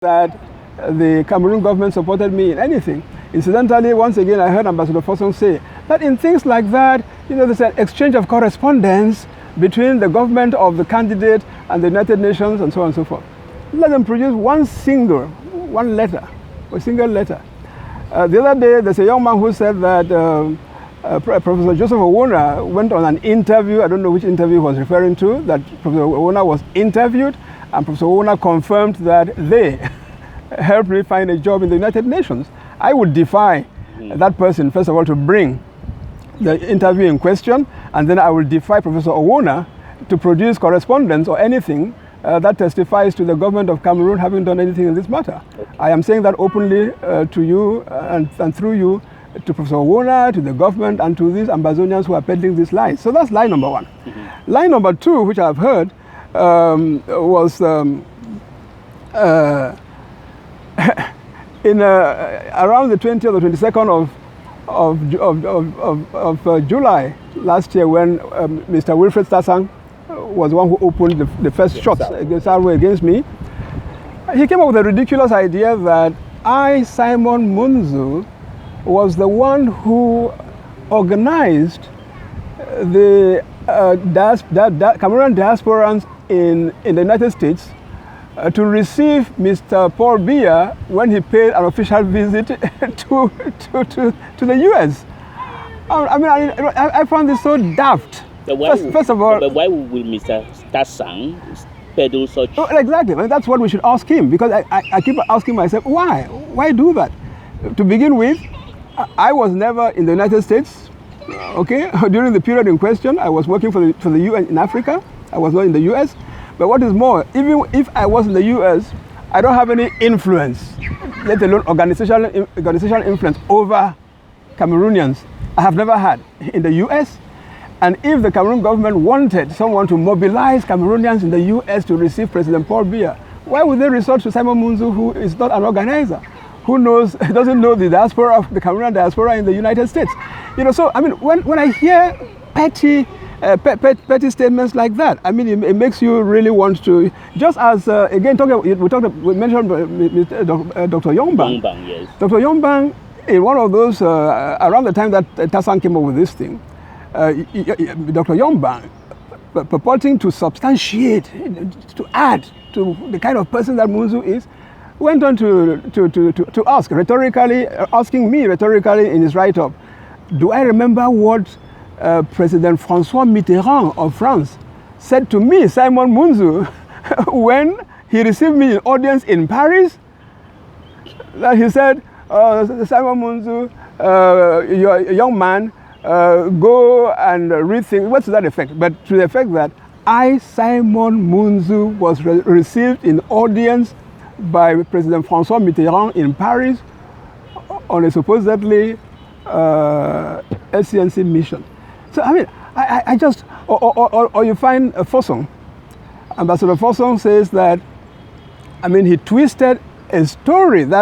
that the Cameroon government supported me in anything. Incidentally, once again, I heard Ambassador Fosong say that in things like that, there's an exchange of correspondence between the government of the candidate and the United Nations and so on and so forth. Let them produce one single letter. The other day, there's a young man who said that Professor Joseph Owona went on an interview. I don't know which interview he was referring to, that Professor Owona was interviewed, and Professor Owona confirmed that they helped me find a job in the United Nations. I would defy that person, first of all, to bring the interview in question, and then I will defy Professor Owona to produce correspondence or anything that testifies to the government of Cameroon having done anything in this matter. Okay. I am saying that openly to you and through you to Professor Owona, to the government, and to these Ambazonians who are peddling these lies. So that's lie number one. Lie number two, which I've heard, was in around the 20th or 22nd of July last year, when Mr. Wilfred Stasang was the one who opened the first shots against me. He came up with a ridiculous idea that I, Simon Munzu, was the one who organized the Cameroonian diasporans in the United States to receive Mr. Paul Biya when he paid an official visit to the US. I found this so daft. First of all, but why will Mr. Stasang peddle such? Oh, exactly. That's what we should ask him, because I keep asking myself, why? Why do that? To begin with, I was never in the United States. Okay, during the period in question, I was working for the UN in Africa. I was not in the US. But what is more, even if I was in the US, I don't have any influence, let alone organizational influence over Cameroonians. I have never had in the US. And if the Cameroon government wanted someone to mobilize Cameroonians in the US to receive President Paul Biya, why would they resort to Simon Munzu, who is not an organizer, who doesn't know the diaspora of the Cameroonian diaspora in the United States? So I mean, when I hear petty statements like that, I mean, it makes you really want to, just as again, we mentioned Dr. Yombang. Yes. Dr. Yombang, in one of those around the time that Tassan came up with this thing, Dr. Yombang, purporting to substantiate, to add to the kind of person that Munzu is, went on to ask rhetorically, asking me rhetorically in his write-up, do I remember what President François Mitterrand of France said to me, Simon Munzu, when he received me in audience in Paris? That he said, Simon Munzu, you're a young man, go and rethink. What's to that effect? But to the effect that I, Simon Munzu, was received in audience by President François Mitterrand in Paris on a supposedly SCNC mission. So I mean, I just, or you find Fosong, Ambassador Fosong says that, I mean, he twisted a story that